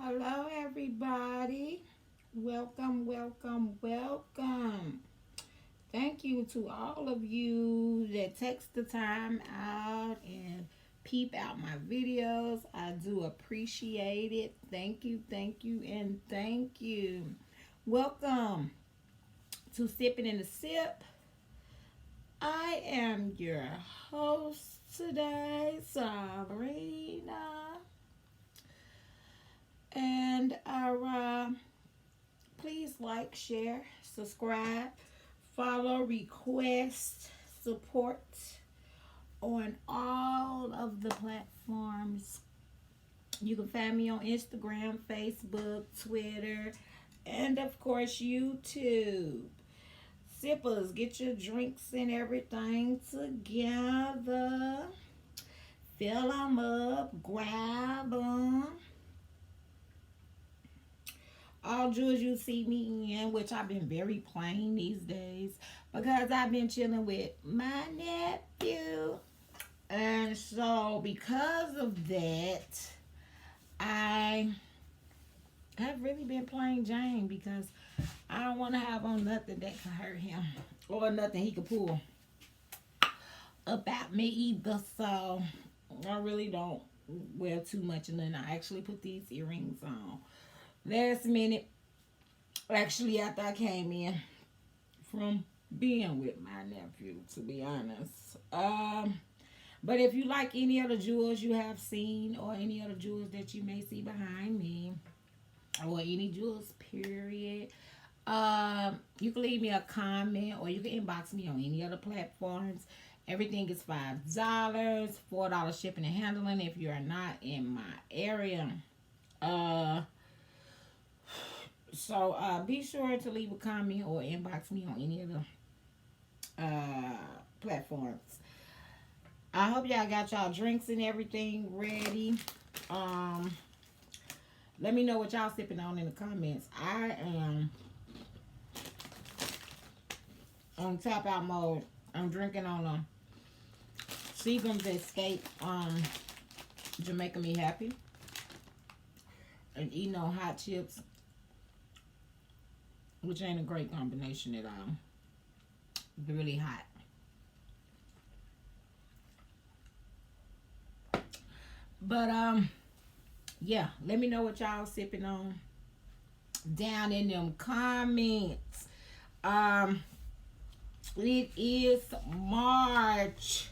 Hello, everybody. Welcome, welcome, welcome. Thank you to all of you that takes the time out and peep out my videos. I do appreciate it. Thank you, and thank you. Welcome to Sipping in the Sip. I am your host today, Sabrina. And please like, share, subscribe, follow, request, support on all of the platforms. You can find me on Instagram, Facebook, Twitter, and of course YouTube. Sippers, get your drinks and everything together. Fill them up, grab them. All jewels you see me in, which I've been very plain these days because I've been chilling with my nephew. And so, because of that, I have really been plain Jane because I don't want to have on nothing that can hurt him or nothing he could pull about me either. So, I really don't wear too much, and then I actually put these earrings on last minute, actually after I came in from being with my nephew, to be honest. But if you like any other jewels you have seen or any other jewels that you may see behind me or any jewels period, you can leave me a comment or you can inbox me on any other platforms. Everything is $5, $4 shipping and handling if you are not in my area. So be sure to leave a comment or inbox me on any of the platforms. I hope y'all got y'all drinks and everything ready. Let me know what y'all sipping on in the comments. I am on tap out mode. I'm drinking on a Seagram's Escape. Jamaica Me Happy. And eating on hot chips, which ain't a great combination at all. It's really hot. But yeah, let me know what y'all sipping on down in them comments. It is March,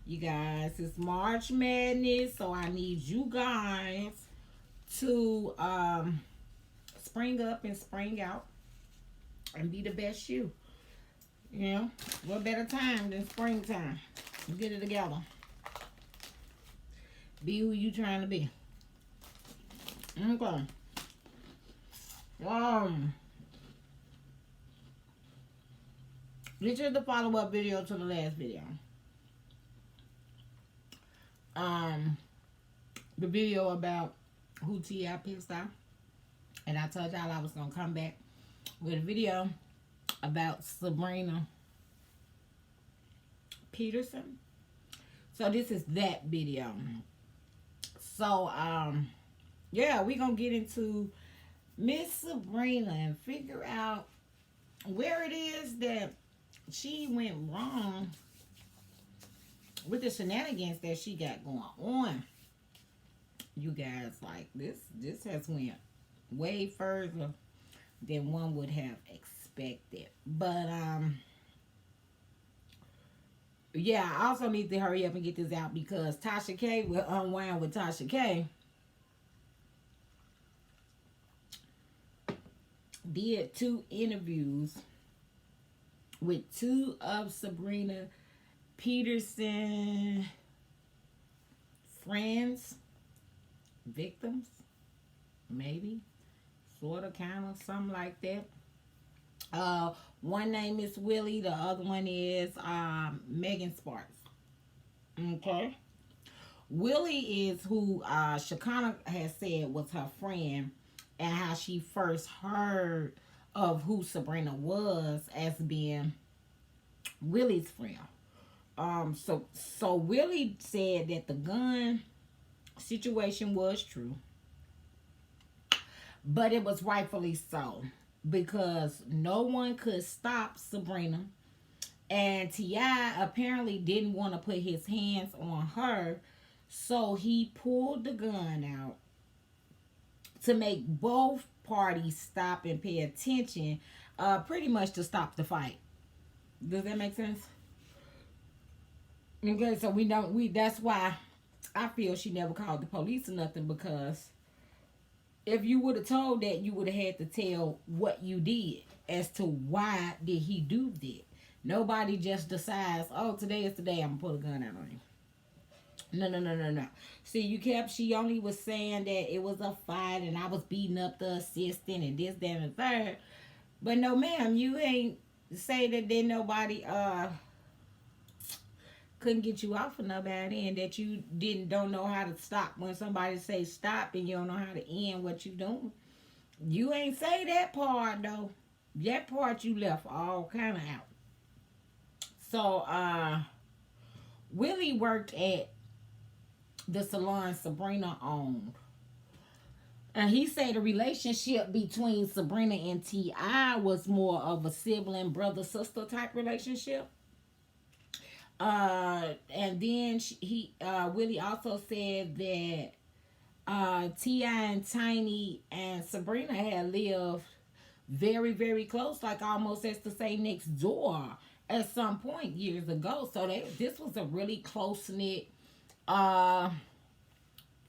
you guys. It's March Madness, so I need you guys to spring up and spring out and be the best you. You know, what better time than springtime? Get it together. Be who you trying to be. Okay. This is the follow-up video to the last video. The video about who T.I. pissed off. And I told y'all I was going to come back with a video about Sabrina Peterson. So this is that video. So, yeah, we're going to get into Miss Sabrina and figure out where it is that she went wrong with the shenanigans that she got going on. You guys, like, this has went way further than one would have expected. But, yeah, I also need to hurry up and get this out because Tasha K will unwind with Tasha K. Did 2 interviews with 2 of Sabrina Peterson friends, victims, maybe, sort of, kind of, something like that. One name is Willie, the other one is Megan Sparks. Okay. Willie is who Shakana has said was her friend and how she first heard of who Sabrina was as being Willie's friend. So Willie said that the gun situation was true. But it was rightfully so because no one could stop Sabrina. And T.I. apparently didn't want to put his hands on her. So he pulled the gun out to make both parties stop and pay attention, pretty much to stop the fight. Does that make sense? Okay, so we that's why I feel she never called the police or nothing, because if you would have told that, you would have had to tell what you did as to why did he do that. Nobody just decides, oh, today is the day I'm gonna pull a gun out on you. No, no, no, no, no. See, she only was saying that it was a fight and I was beating up the assistant and this, that, and the third. But no, ma'am, you ain't say that then nobody couldn't get you off of nobody, and that you don't know how to stop when somebody say stop and you don't know how to end what you doing. You ain't say that part though. That part you left all kind of out. So Willie worked at the salon Sabrina owned. And he said the relationship between Sabrina and T.I. was more of a sibling, brother, sister type relationship. And then Willie also said that T.I. and Tiny and Sabrina had lived very, very close, like almost as to say next door at some point years ago. So this was a really close knit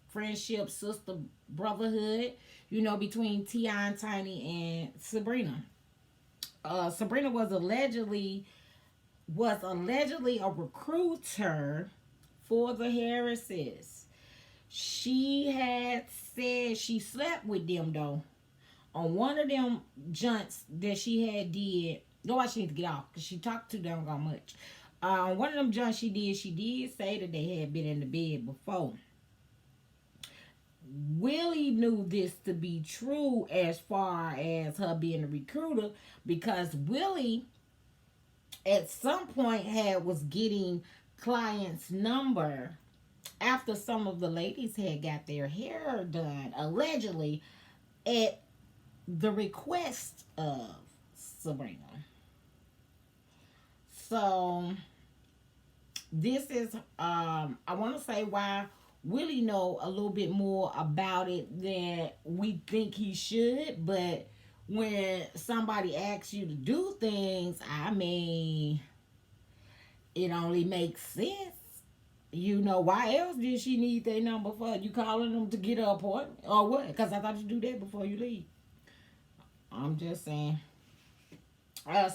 friendship, sister, brotherhood, between T.I. and Tiny and Sabrina. Sabrina was allegedly a recruiter for the Harrises. She had said she slept with them though. On one of them junts that she had did, no, I need to get off because she talked too damn much. One of them junts she did say that they had been in the bed before. Willie knew this to be true as far as her being a recruiter, because Willie at some point was getting clients' number after some of the ladies had got their hair done, allegedly at the request of Sabrina. So this is I want to say why Willie know a little bit more about it than we think he should, but when somebody asks you to do things, I mean, it only makes sense. Why else did she need their number for? You calling them to get an appointment or what? Because I thought you do that before you leave. I'm just saying.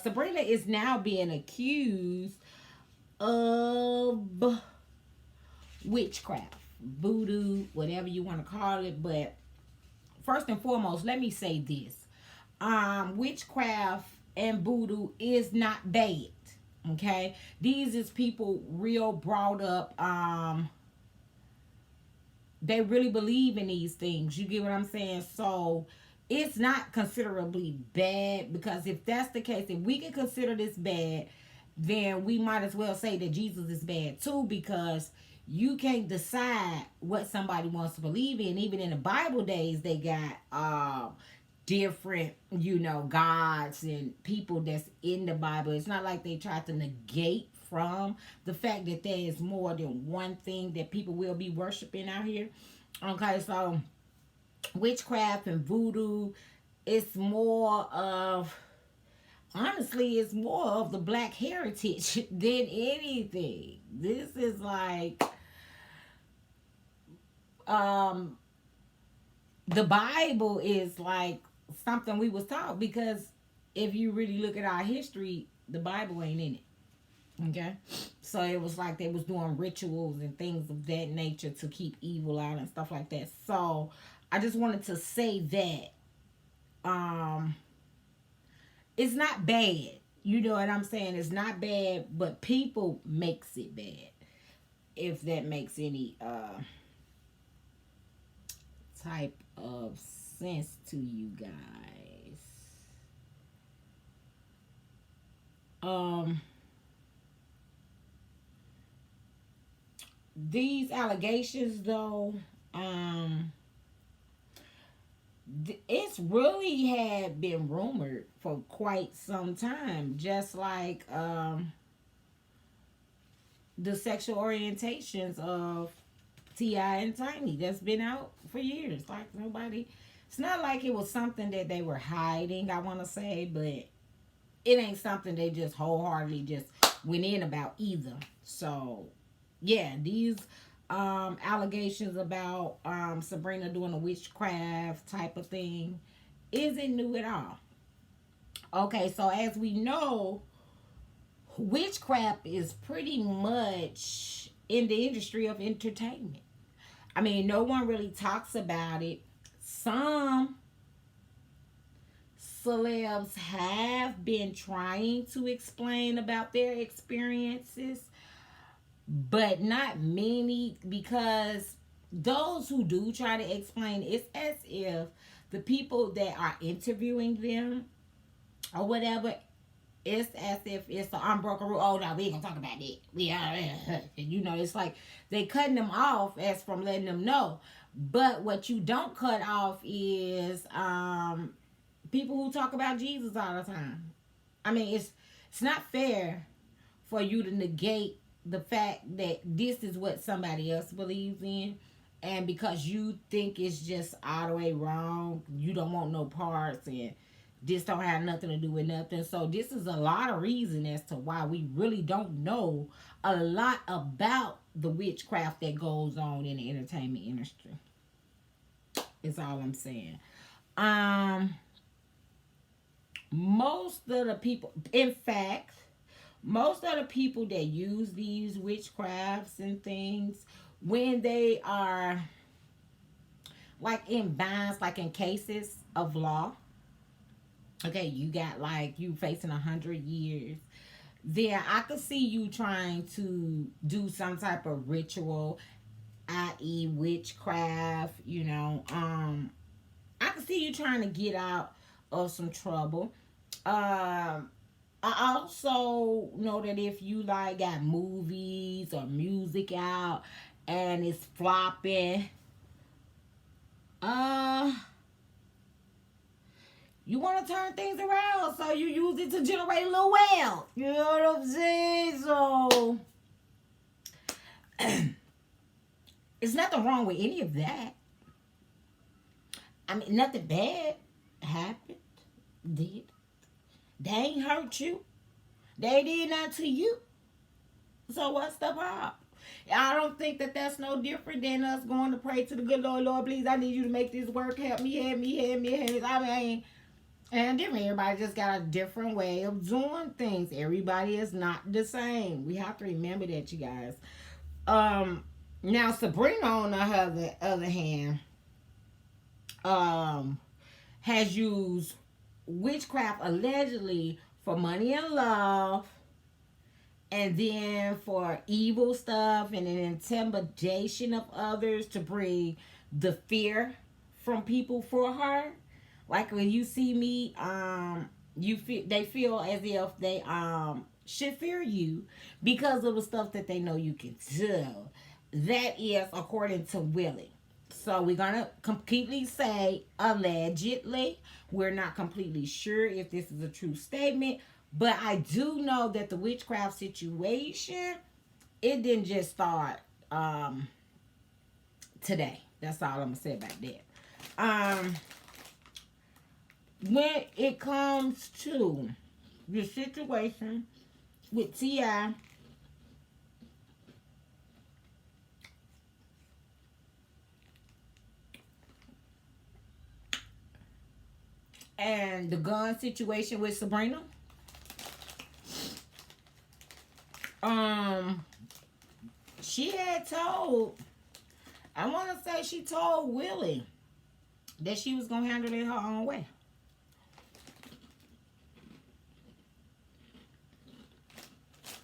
Sabrina is now being accused of witchcraft, voodoo, whatever you want to call it. But first and foremost, let me say this. Witchcraft and voodoo is not bad. Okay? These is people real brought up. They really believe in these things. You get what I'm saying? So it's not considerably bad, because if that's the case, if we can consider this bad, then we might as well say that Jesus is bad too, because you can't decide what somebody wants to believe in. Even in the Bible days, they got different, gods and people that's in the Bible. It's not like they try to negate from the fact that there is more than one thing that people will be worshiping out here. Okay, so witchcraft and voodoo, it's more of, honestly, it's more of the black heritage than anything. This is like the Bible is like something we was taught, because if you really look at our history, the Bible ain't in it. Okay, so it was like they was doing rituals and things of that nature to keep evil out and stuff like that. So I just wanted to say that it's not bad. You know what I'm saying? It's not bad, but people makes it bad. If that makes any type of sense to you guys. These allegations though, it's really had been rumored for quite some time, just like the sexual orientations of T.I. and Tiny. That's been out for years. Like nobody, it's not like it was something that they were hiding, I want to say, but it ain't something they just wholeheartedly just went in about either. So yeah, these allegations about Sabrina doing a witchcraft type of thing isn't new at all. Okay, so as we know, witchcraft is pretty much in the industry of entertainment. I mean, no one really talks about it. Some celebs have been trying to explain about their experiences, but not many, because those who do try to explain, it's as if the people that are interviewing them or whatever, it's as if it's an unbroken rule. Oh no, we ain't gonna talk about that. It's like they cutting them off as from letting them know. But what you don't cut off is people who talk about Jesus all the time. I mean, it's not fair for you to negate the fact that this is what somebody else believes in, and because you think it's just all the way wrong, you don't want no parts, and this don't have nothing to do with nothing. So this is a lot of reason as to why we really don't know a lot about the witchcraft that goes on in the entertainment industry. Is all I'm saying. Most of the people, in fact, most of the people that use these witchcrafts and things, when they are like in binds, like in cases of law, okay, you got like you facing 100 years, then I could see you trying to do some type of ritual, i.e. witchcraft, I could see you trying to get out of some trouble. I also know that if you like got movies or music out and it's flopping, you want to turn things around, so you use it to generate a little wealth. You know what I'm saying? So there's nothing wrong with any of that. I mean, nothing bad happened. Did they ain't hurt you? They did nothing to you. So what's the problem? I don't think that that's no different than us going to pray to the good Lord. Lord, please, I need you to make this work. Help me, help me, help me, help me. I mean, and different. Everybody just got a different way of doing things. Everybody is not the same. We have to remember that, you guys. Now Sabrina, on the other hand, has used witchcraft allegedly for money and love, and then for evil stuff and an intimidation of others to bring the fear from people for her. Like when you see me, they feel as if they should fear you because of the stuff that they know you can do. That is according to Willie. So we're gonna completely say allegedly. We're not completely sure if this is a true statement, but I do know that the witchcraft situation, it didn't just start today. That's all I'm gonna say about that. When it comes to the situation with T.I., and the gun situation with Sabrina, she had told, I want to say she told Willie that she was going to handle it her own way.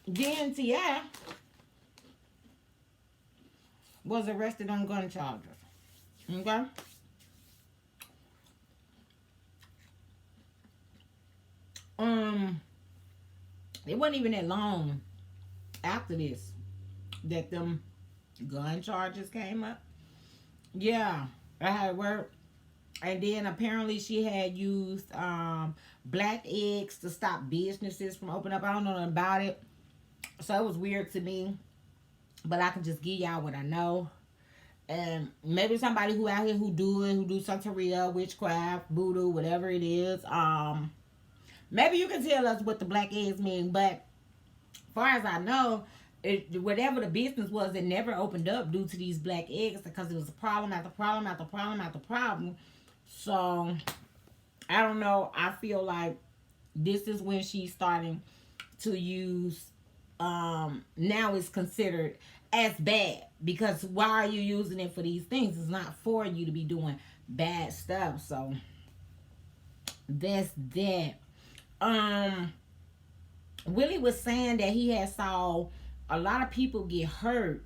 Then T.I. was arrested on gun charges. Okay? It wasn't even that long after this that them gun charges came up. Yeah, I had work. And then apparently she had used black eggs to stop businesses from opening up. I don't know nothing about it. So it was weird to me. But I can just give y'all what I know. And maybe somebody who out here who do it, who do Santeria, witchcraft, voodoo, whatever it is. Maybe you can tell us what the black eggs mean. But far as I know, whatever the business was, it never opened up due to these black eggs because it was a problem after problem after problem after problem. So I don't know. I feel like this is when she's starting to use. Now it's considered as bad because why are you using it for these things? It's not for you to be doing bad stuff. So that's that. Um, Willie was saying that he had saw a lot of people get hurt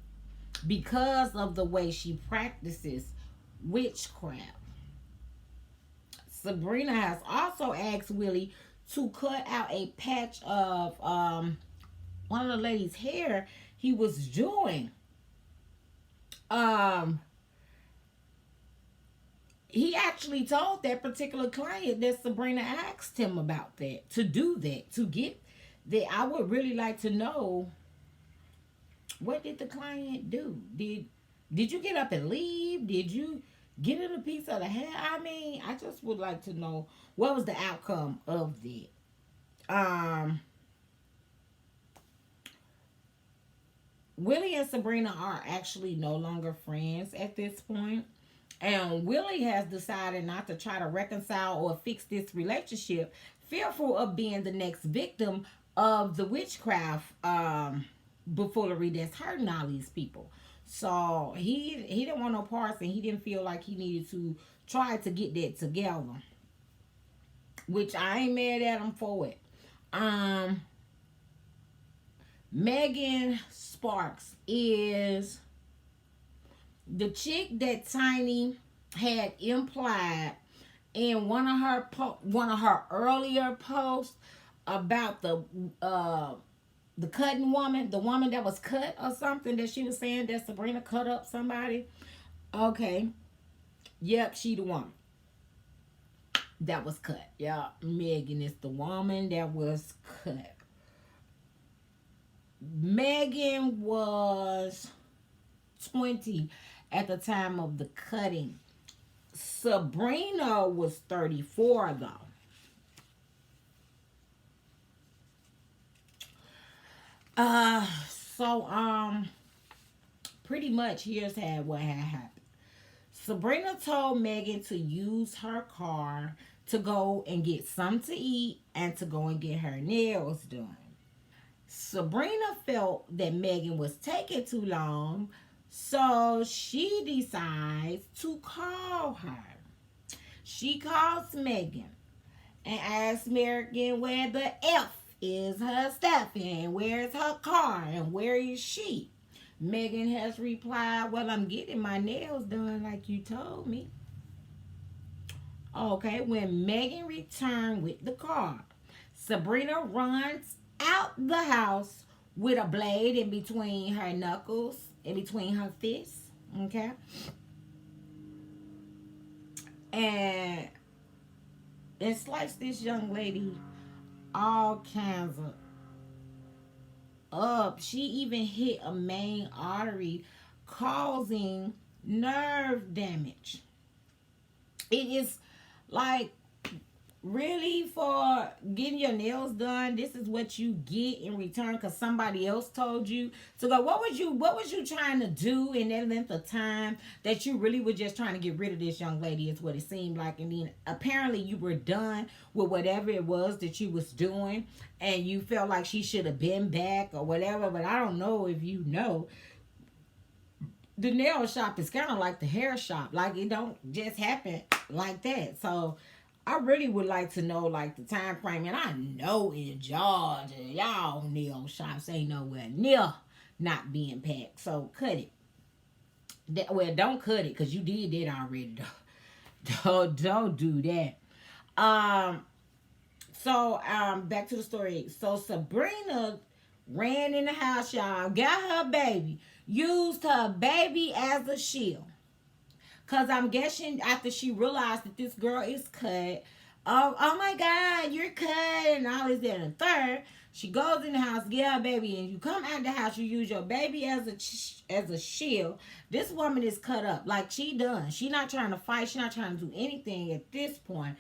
because of the way she practices witchcraft. Sabrina has also asked Willie to cut out a patch of one of the lady's hair he was doing. Um, he actually told that particular client that Sabrina asked him about that, to do that, to get that. I would really like to know, what did the client do? Did you get up and leave? Did you get in a piece of the hair? I mean, I just would like to know what was the outcome of that. Um, Willie and Sabrina are actually no longer friends at this point. And Willie has decided not to try to reconcile or fix this relationship, fearful of being the next victim of the witchcraft buffoonery that's hurting all these people. So he didn't want no parts, and he didn't feel like he needed to try to get that together, which I ain't mad at him for it. Um, Megan Sparks is the chick that Tiny had implied in one of her earlier posts about the cutting woman, the woman that was cut or something, that she was saying that Sabrina cut up somebody. Okay, yep, she the woman that was cut. Yeah, Megan is the woman that was cut. Megan was 20 at the time of the cutting. Sabrina was 34 though. Uh so pretty much here's what had happened. Sabrina told Megan to use her car to go and get something to eat and to go and get her nails done. Sabrina felt that Megan was taking too long, so she decides to call her. She calls Megan and asks Megan where the F is her stuff and where is her car and where is she. Megan has replied, well, I'm getting my nails done like you told me. Okay, when Megan returned with the car, Sabrina runs out the house with a blade in between her knuckles, in between her fists. Okay, and sliced this young lady all kinds of up. She even hit a main artery, causing nerve damage. It is like, really, for getting your nails done, this is what you get in return because somebody else told you to go. What was you trying to do in that length of time that you really were just trying to get rid of this young lady, is what it seemed like. And then apparently you were done with whatever it was that you was doing, and you felt like she should have been back or whatever. But I don't know if you know, the nail shop is kind of like the hair shop. Like, it don't just happen like that. So I really would like to know, like, the time frame. And I know in Georgia, y'all nail shops ain't nowhere near not being packed. So cut it. Well, don't cut it because you did that already. Don't do that. Um. Back to the story. So Sabrina ran in the house, y'all, got her baby, used her baby as a shield. Because I'm guessing after she realized that this girl is cut, oh my God, you're cut, and all this, that, and the third. She goes in the house, get her baby, and you come out the house, you use your baby as a shield. This woman is cut up. Like, she done. She not trying to fight. She not trying to do anything at this point.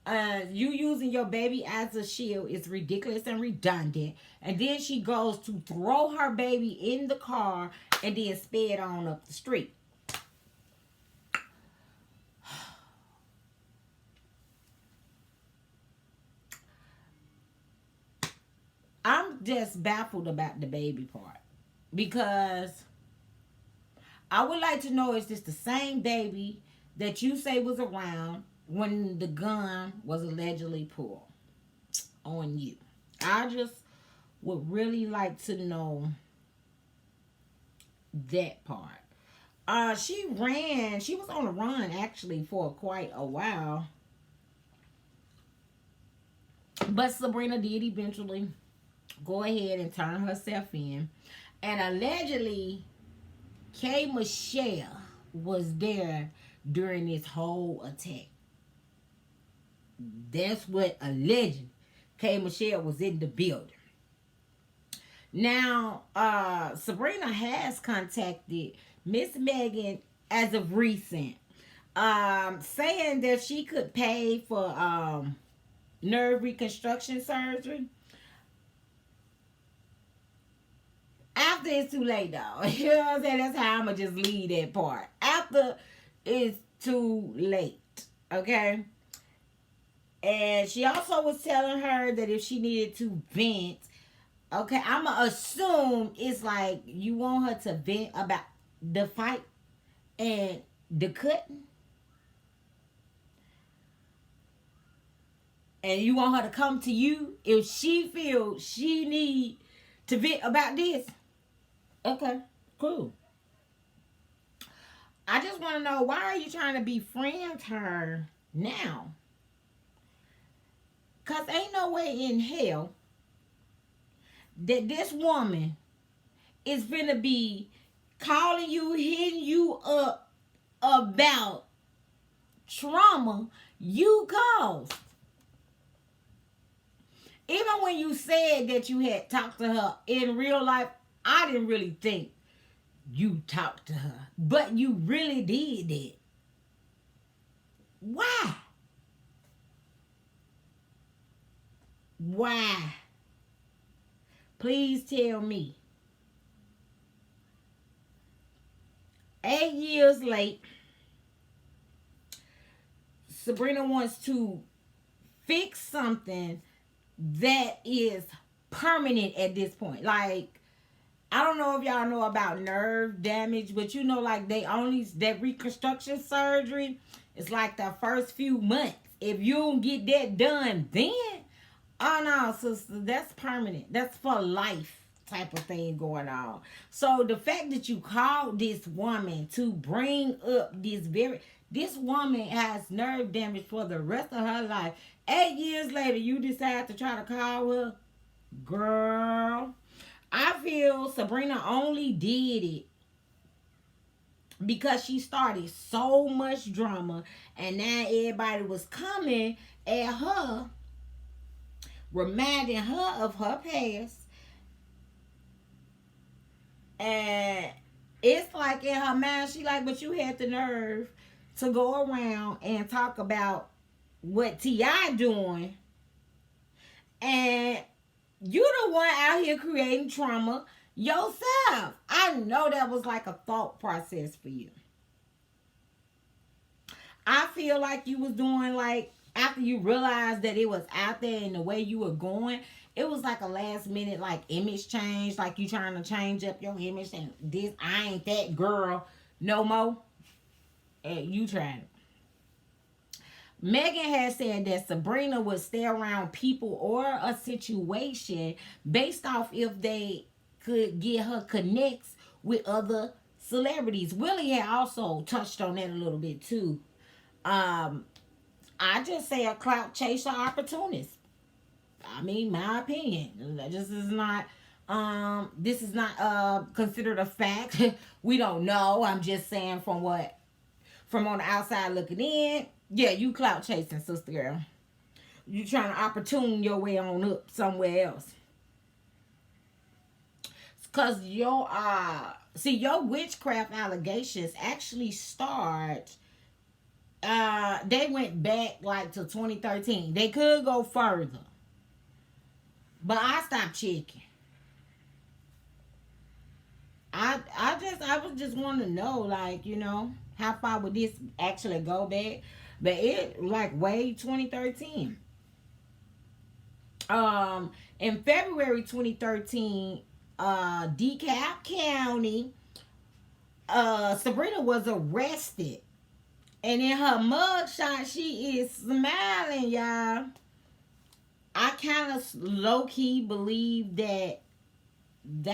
You using your baby as a shield is ridiculous and redundant. And then she goes to throw her baby in the car and then sped on up the street. I'm just baffled about the baby part, because I would like to know, is this the same baby that you say was around when the gun was allegedly pulled on you? I just would really like to know that part. She was on a run actually for quite a while. But Sabrina did eventually go ahead and turn herself in. And allegedly, K. Michelle was there during this whole attack. That's what alleged. K. Michelle was in the building. Now, Sabrina has contacted Miss Megan as of recent, saying that she could pay for nerve reconstruction surgery. After it's too late, though. You know what I'm saying? That's how I'm going to just leave that part. After it's too late. Okay? And she also was telling her that if she needed to vent, okay, I'm going to assume it's like you want her to vent about the fight and the cutting. And you want her to come to you if she feels she need to vent about this. Okay, cool. I just want to know, why are you trying to befriend her now? Because ain't no way in hell that this woman is finna be calling you, hitting you up about trauma you caused. Even when you said that you had talked to her in real life, I didn't really think you talked to her. But you really did it. Why? Why? Please tell me. 8 years late, Sabrina wants to fix something that is permanent at this point. Like, I don't know if y'all know about nerve damage, but you know, like, that reconstruction surgery, it's like the first few months. If you don't get that done then, oh no, sister, that's permanent. That's for life type of thing going on. So the fact that you called this woman to bring up this woman has nerve damage for the rest of her life. 8 years later, you decide to try to call her. Girl, I feel Sabrina only did it because she started so much drama, and now everybody was coming at her, reminding her of her past. And it's like in her mind, she like, but you had the nerve to go around and talk about what T.I. doing, and you the one out here creating trauma yourself. I know that was like a thought process for you. I feel like you was doing, like, after you realized that it was out there and the way you were going, it was like a last minute, like, image change. Like, you trying to change up your image and this, I ain't that girl no more. And you tried it. Megan has said that Sabrina would stay around people or a situation based off if they could get her connects with other celebrities. Willie had also touched on that a little bit too. I just say a clout chaser opportunist. I mean, my opinion. This is not considered a fact. We don't know. I'm just saying from from on the outside looking in, yeah, you clout chasing, sister girl. You trying to opportune your way on up somewhere else. Cause your witchcraft allegations actually start. They went back like to 2013. They could go further, but I stopped checking. I was just wanting to know, like, how far would this actually go back? But it like way 2013. In February 2013, DeKalb County, Sabrina was arrested. And in her mugshot, she is smiling, y'all. I kind of low-key believe that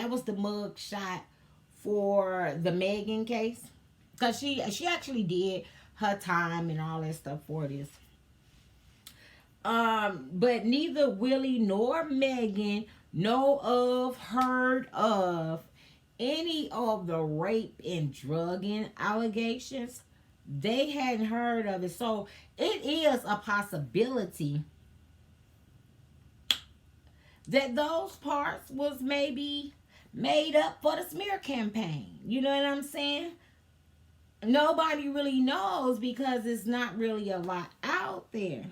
was the mugshot for the Megan case. Because she actually did her time and all that stuff for this. But neither Willie nor Megan heard of any of the rape and drugging allegations. They hadn't heard of it. So it is a possibility that those parts was maybe made up for the smear campaign. You know what I'm saying? Nobody really knows because it's not really a lot out there.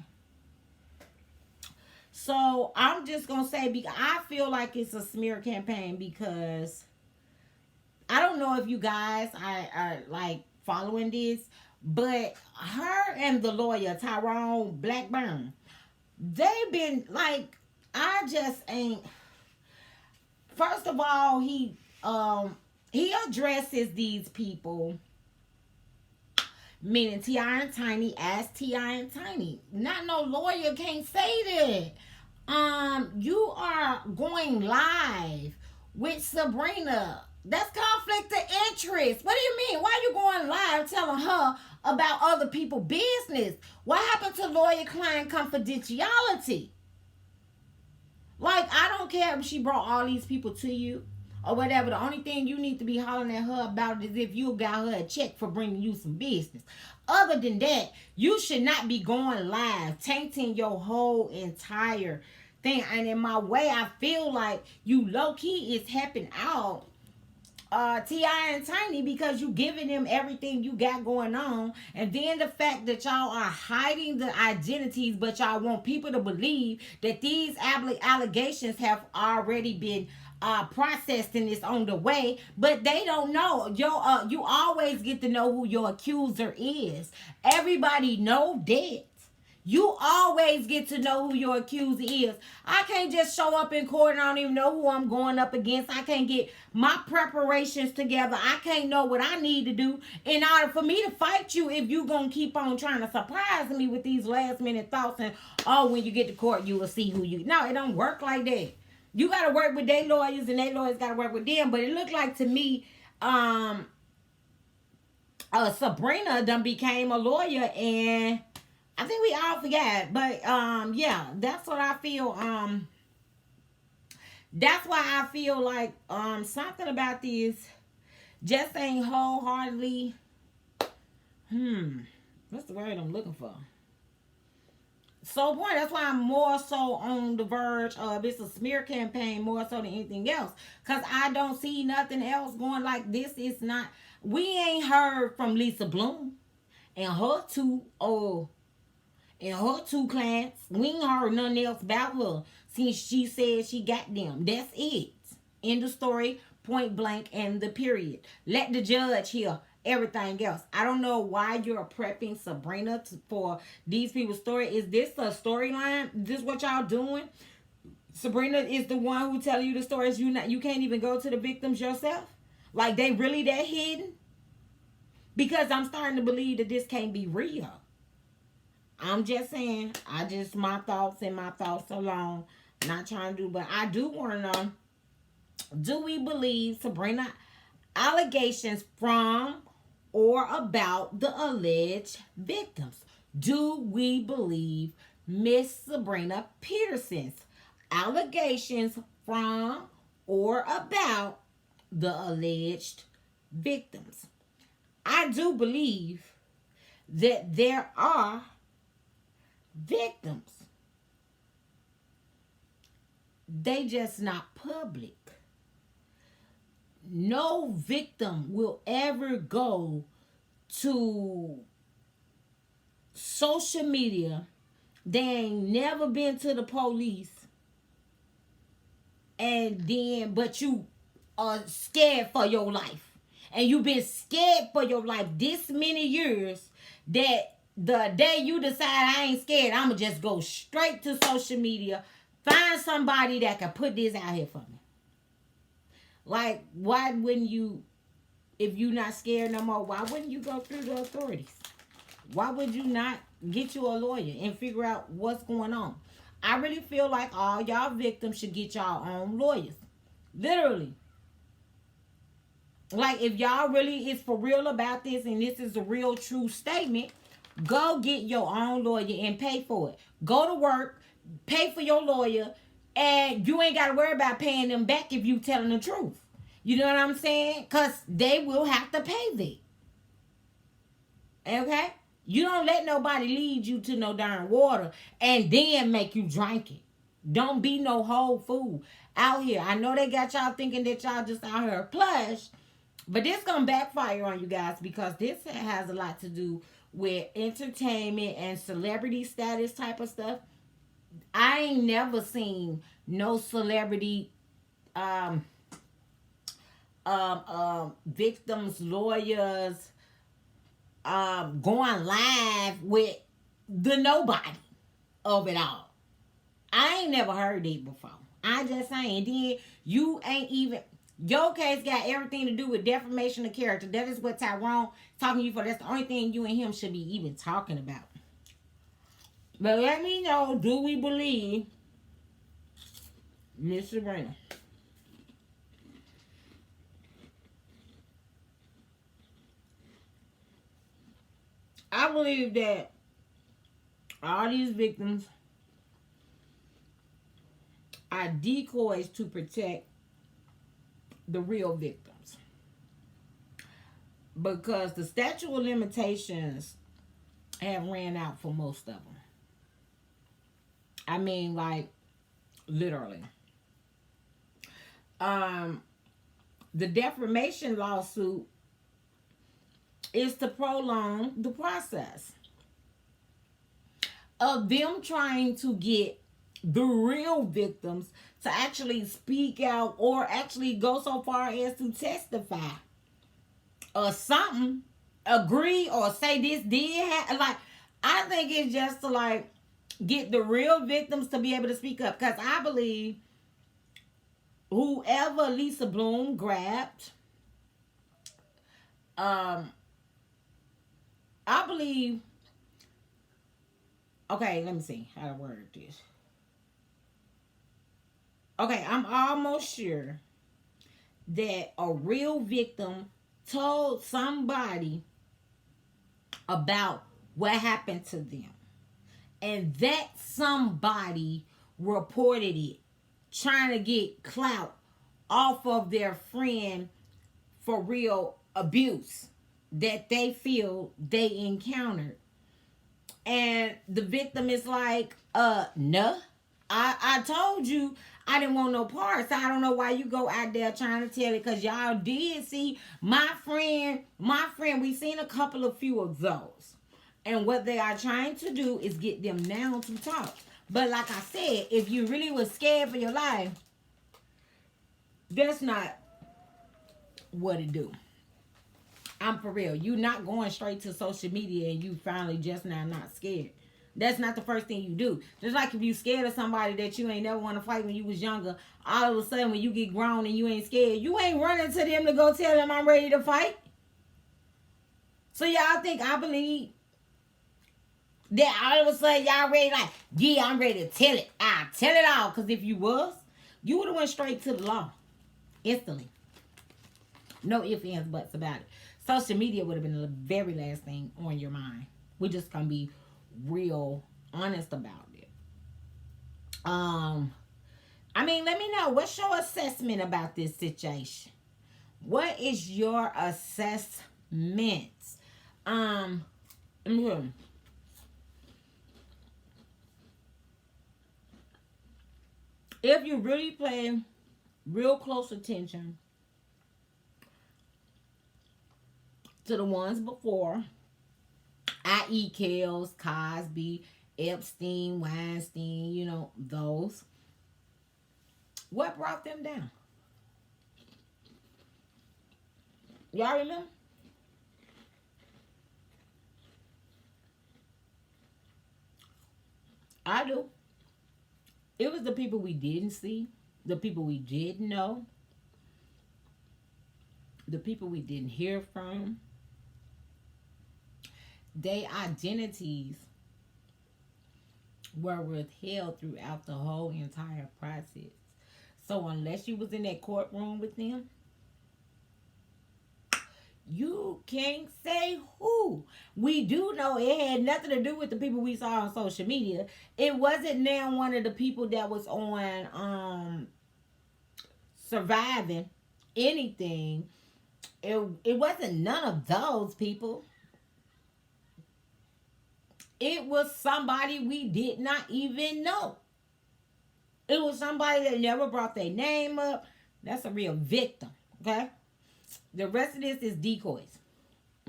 So I'm just going to say, because I feel like it's a smear campaign, because I don't know if you guys are like following this, but her and the lawyer, Tyrone Blackburn, they've been like, I just ain't. First of all, he addresses these people, meaning T.I. and Tiny, as T.I. and Tiny. Not no lawyer can't say that. You are going live with Sabrina. That's conflict of interest. What do you mean? Why are you going live telling her about other people's business? What happened to lawyer-client confidentiality? Like, I don't care if she brought all these people to you or whatever. The only thing you need to be hollering at her about is if you got her a check for bringing you some business. Other than that, you should not be going live, tainting your whole entire thing. And in my way, I feel like you low-key is helping out T.I. and Tiny, because you giving them everything you got going on. And then the fact that y'all are hiding the identities, but y'all want people to believe that these allegations have already been processed and it's on the way, but they don't know. You always get to know who your accuser is. Everybody know that. You always get to know who your accuser is. I can't just show up in court and I don't even know who I'm going up against. I can't get my preparations together. I can't know what I need to do in order for me to fight you if you're going to keep on trying to surprise me with these last minute thoughts and, oh, when you get to court, you will see who you... No, it don't work like that. You got to work with their lawyers and their lawyers got to work with them. But it looked like to me, Sabrina done became a lawyer, and I think we all forgot, but yeah, that's what I feel. That's why I feel like something about this just ain't wholeheartedly. What's the word I'm looking for? So boy, that's why I'm more so on the verge of it's a smear campaign more so than anything else. Cause I don't see nothing else going like this. Is not. We ain't heard from Lisa Bloom and her two clients. We ain't heard nothing else about her since she said she got them. That's it. End of story, point blank, and the period. Let the judge hear everything else. I don't know why you're prepping Sabrina for these people's story. Is this a storyline? Is this what y'all doing? Sabrina is the one who tell you the stories. You can't even go to the victims yourself? Like they really that hidden? Because I'm starting to believe that this can't be real. I'm just saying, my thoughts alone. Not trying to do, but I do want to know, do we believe Sabrina allegations from or about the alleged victims? Do we believe Miss Sabrina Peterson's allegations from or about the alleged victims? I do believe that there are victims. They just not public. No victim will ever go to social media. They ain't never been to the police, and then but you are scared for your life, and you've been scared for your life this many years, that the day you decide I ain't scared, I'ma just go straight to social media, find somebody that can put this out here for me. Like, why wouldn't you, if you not scared no more, why wouldn't you go through the authorities? Why would you not get you a lawyer and figure out what's going on? I really feel like all y'all victims should get y'all own lawyers. Literally. Like, if y'all really is for real about this and this is a real true statement, go get your own lawyer and pay for it. Go to work, pay for your lawyer, and you ain't got to worry about paying them back if you telling the truth. You know what I'm saying? Because they will have to pay that. Okay? You don't let nobody lead you to no darn water and then make you drink it. Don't be no whole fool out here. I know they got y'all thinking that y'all just out here plush, but this gonna backfire on you guys, because this has a lot to do with entertainment and celebrity status type of stuff. I ain't never seen no celebrity victims, lawyers, going live with the nobody of it all. I ain't never heard it before. I just saying. Then you ain't even, your case got everything to do with defamation of character. That is what Tyrone talking to you for. That's the only thing you and him should be even talking about. But let me know, do we believe Miss Sabrina? I believe that all these victims are decoys to protect the real victims. Because the statute of limitations have ran out for most of them. I mean, like, literally. The defamation lawsuit is to prolong the process of them trying to get the real victims to actually speak out or actually go so far as to testify or something, agree or say this did happen. Like, I think it's just to, like, get the real victims to be able to speak up. Because I believe whoever Lisa Bloom grabbed, I believe, okay, let me see how to word this. Okay, I'm almost sure that a real victim told somebody about what happened to them. And that somebody reported it, trying to get clout off of their friend for real abuse that they feel they encountered. And the victim is like, no, I told you I didn't want no parts. I don't know why you go out there trying to tell it, because y'all did see my friend, we seen a couple of few of those. And what they are trying to do is get them now to talk. But like I said, if you really was scared for your life, that's not what it do. I'm for real. You not going straight to social media and you finally just now not scared. That's not the first thing you do. Just like if you scared of somebody that you ain't never want to fight when you was younger, all of a sudden when you get grown and you ain't scared, you ain't running to them to go tell them I'm ready to fight. So y'all think I believe that all of a sudden y'all ready, like, yeah, I'm ready to tell it. I'll tell it all. Because if you was, you would have went straight to the law. Instantly. No ifs, ands, buts about it. Social media would have been the very last thing on your mind. We're just going to be real honest about it. I mean, let me know. What's your assessment about this situation? What is your assessment? Mhm. If you really pay real close attention to the ones before, i.e., Kells, Cosby, Epstein, Weinstein, those, what brought them down? Y'all remember? I do. It was the people we didn't see, the people we didn't know, the people we didn't hear from. Their identities were withheld throughout the whole entire process. So unless you was in that courtroom with them, you can't say who. We do know it had nothing to do with the people we saw on social media. It wasn't now one of the people that was on surviving anything. It wasn't none of those people. It was somebody we did not even know. It was somebody that never brought their name up. That's a real victim. Okay? The rest of this is decoys.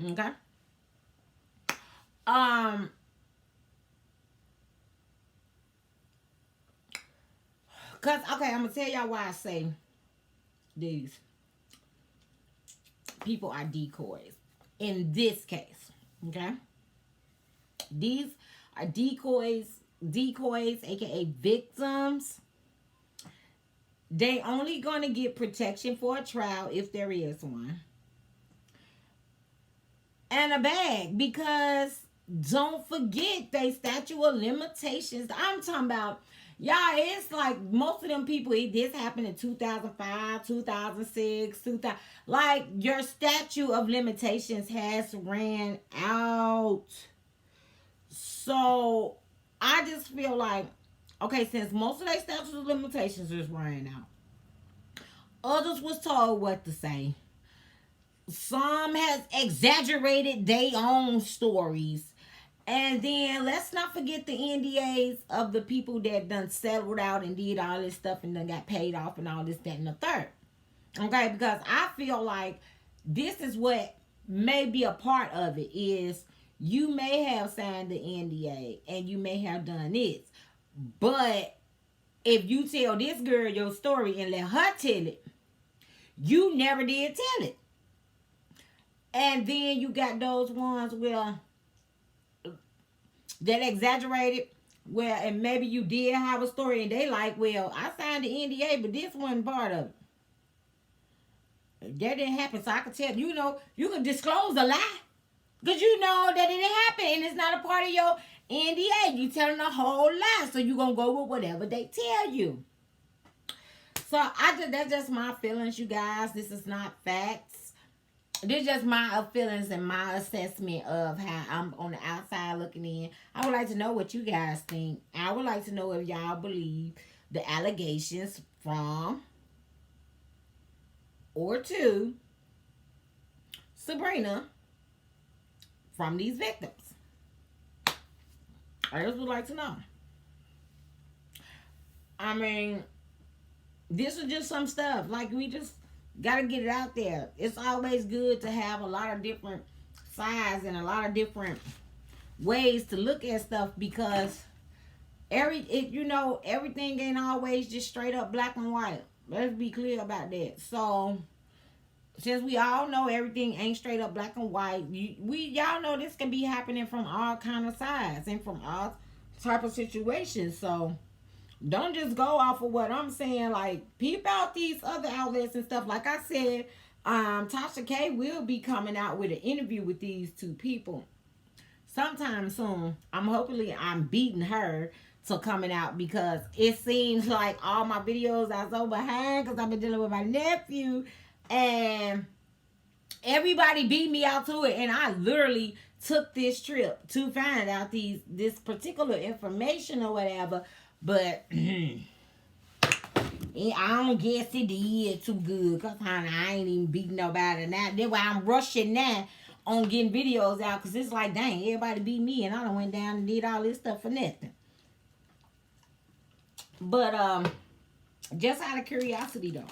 Okay? Okay, I'm gonna tell y'all why I say these people are decoys. In this case. Okay? These are decoys, aka victims. They only gonna get protection for a trial if there is one. And a bag, because don't forget they statute of limitations. I'm talking about, y'all, it's like most of them people, this happened in 2005, 2006, 2000. Like, your statute of limitations has ran out. So I just feel like, okay, since most of their statute of limitations is running out, others was told what to say. Some has exaggerated their own stories. And then let's not forget the NDAs of the people that done settled out and did all this stuff and then got paid off and all this, that, and the third. Okay, because I feel like this is what may be a part of it is you may have signed the NDA and you may have done this. But if you tell this girl your story and let her tell it, you never did tell it. And then you got those ones where that exaggerated, where and maybe you did have a story and they like, well, I signed the NDA, but this wasn't part of it. That didn't happen, so I could tell, you can disclose a lie. Because you know that it didn't happen and it's not a part of your NDA. You telling a whole lie, so you going to go with whatever they tell you. So that's just my feelings, you guys. This is not facts. This is just my feelings and my assessment of how I'm on the outside looking in. I would like to know what you guys think. I would like to know if y'all believe the allegations from or to Sabrina from these victims. I just would like to know. I mean, this is just some stuff. Like, we just gotta get it out there. It's always good to have a lot of different sides and a lot of different ways to look at stuff, because everything ain't always just straight up black and white. Let's be clear about that. So, since we all know everything ain't straight up black and white, y'all know this can be happening from all kind of sides and from all type of situations. So don't just go off of what I'm saying. Like, peep out these other outlets and stuff. Like I said, Tasha K will be coming out with an interview with these two people sometime soon. I'm beating her to coming out, because it seems like all my videos are so behind because I've been dealing with my nephew and everybody beat me out to it, and I literally took this trip to find out this particular information or whatever. But I don't guess it did too good, because honey, I ain't even beating nobody now. That's why I'm rushing now on getting videos out, because it's like, dang, everybody beat me and I done went down and did all this stuff for nothing. But just out of curiosity though,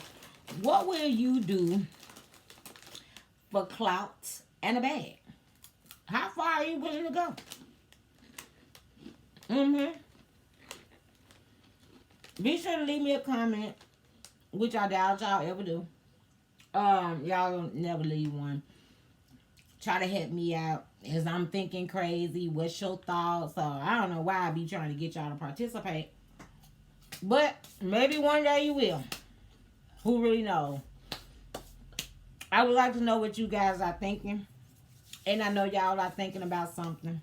what will you do for clout and a bag? How far are you willing to go? Be sure to leave me a comment, which I doubt y'all ever do. Y'all don't never leave one. Try to help me out as I'm thinking crazy. What's your thoughts? I don't know why I be trying to get y'all to participate, but maybe one day you will. Who really knows? I would like to know what you guys are thinking, and I know y'all are thinking about something.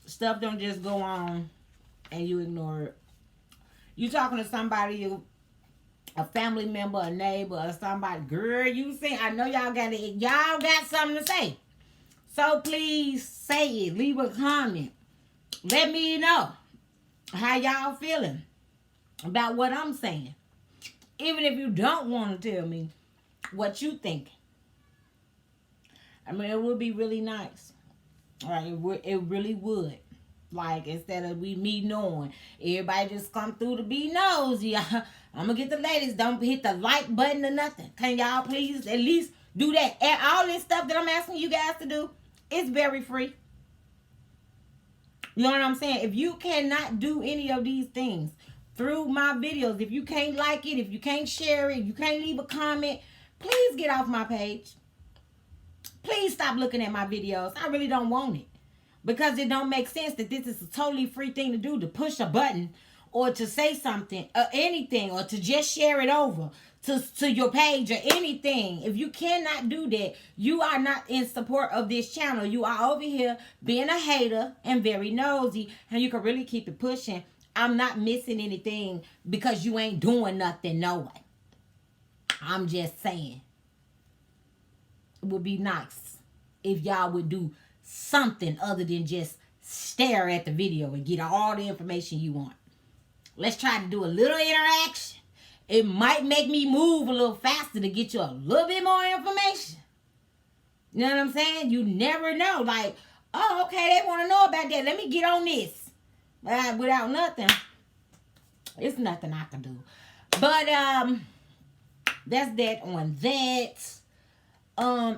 Stuff don't just go on and you ignore it. You talking to somebody, a family member, a neighbor, or somebody, girl, you see, I know y'all got something to say. So please say it. Leave a comment. Let me know how y'all feeling about what I'm saying. Even if you don't want to tell me what you think. I mean, it would be really nice. All right, it really would. Like, instead of me knowing, everybody just come through to be nosy. I'm going to get the ladies. Don't hit the like button or nothing. Can y'all please at least do that? And all this stuff that I'm asking you guys to do, it's very free. You know what I'm saying? If you cannot do any of these things through my videos, if you can't like it, if you can't share it, if you can't leave a comment, please get off my page. Please stop looking at my videos. I really don't want it. Because it don't make sense that this is a totally free thing to do, to push a button or to say something or anything, or to just share it over to your page or anything. If you cannot do that, you are not in support of this channel. You are over here being a hater and very nosy, and you can really keep it pushing. I'm not missing anything because you ain't doing nothing, no way. I'm just saying. It would be nice if y'all would do something other than just stare at the video and get all the information you want. Let's try to do a little interaction. It might make me move a little faster to get you a little bit more information. You know what I'm saying? You never know. Like, oh, okay, they want to know about that. Let me get on this. Without nothing, it's nothing I can do. But that's that on that.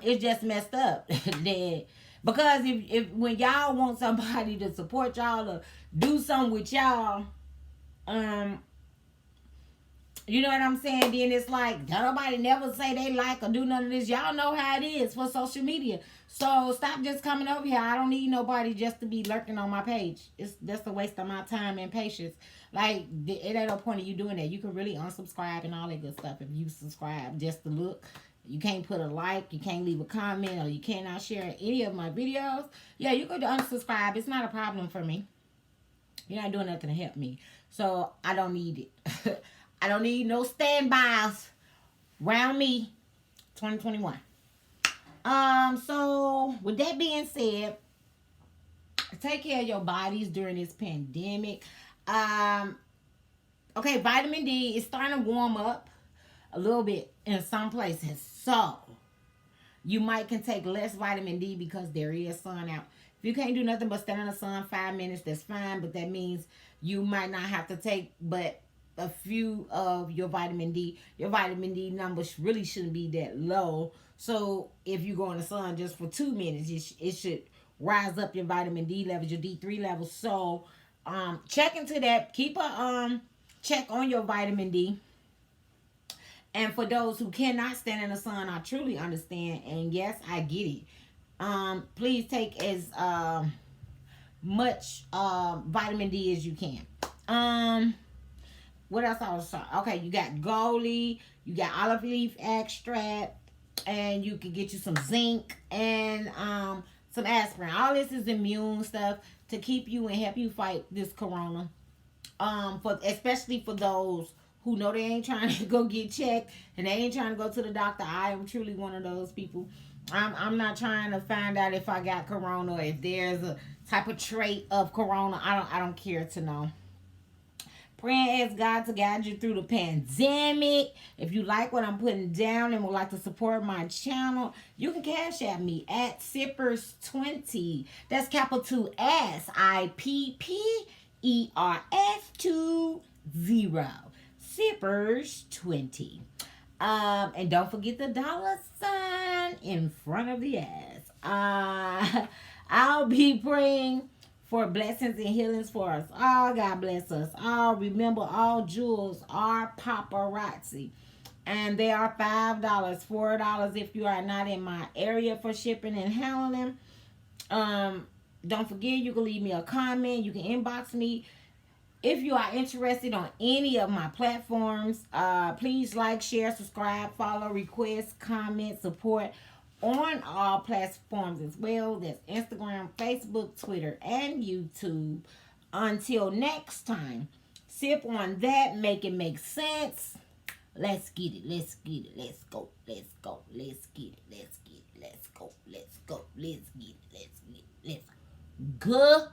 It's just messed up. That because if when y'all want somebody to support y'all or do something with y'all, you know what I'm saying? Then it's like, nobody never say they like or do none of this. Y'all know how it is for social media. So stop just coming over here. I don't need nobody just to be lurking on my page. That's a waste of my time and patience. Like, it ain't no point of you doing that. You can really unsubscribe and all that good stuff if you subscribe just to look. You can't put a like, you can't leave a comment, or you cannot share any of my videos. Yeah, you could unsubscribe. It's not a problem for me. You're not doing nothing to help me. So I don't need it. I don't need no standbys around me. 2021. So with that being said, take care of your bodies during this pandemic. Okay, vitamin D is starting to warm up a little bit in some places. So you might can take less vitamin D because there is sun out. If you can't do nothing but stand in the sun 5 minutes, that's fine. But that means you might not have to take but a few of your vitamin D. Your vitamin D numbers really shouldn't be that low. So if you go in the sun just for 2 minutes, it should rise up your vitamin D levels, your D3 levels. So check into that. Keep a check on your vitamin D. And for those who cannot stand in the sun, I truly understand. And yes, I get it. Please take as much vitamin D as you can. What else I was saying? Okay, you got Goli, you got olive leaf extract, and you can get you some zinc and some aspirin. All this is immune stuff to keep you and help you fight this corona. Especially for those who know they ain't trying to go get checked and they ain't trying to go to the doctor. I am truly one of those people. I'm not trying to find out if I got corona or if there's a type of trait of corona. I don't care to know. Praying as God to guide you through the pandemic. If you like what I'm putting down and would like to support my channel, you can cash at me at Sippers20. That's capital SIPPERS20. Sippers20. And don't forget the $sign in front of the S. I'll be praying for blessings and healings for us all. God bless us all. Remember, all jewels are paparazzi. And they are $5, $4 if you are not in my area for shipping and handling. Don't forget, you can leave me a comment. You can inbox me. If you are interested on any of my platforms, please like, share, subscribe, follow, request, comment, support on all platforms as well. That's Instagram, Facebook, Twitter, and YouTube. Until next time, sip on that, make it make sense. Let's get it, let's get it, let's go, let's go, let's get it, let's get it, let's go, let's go, let's get it, let's get it, let's go.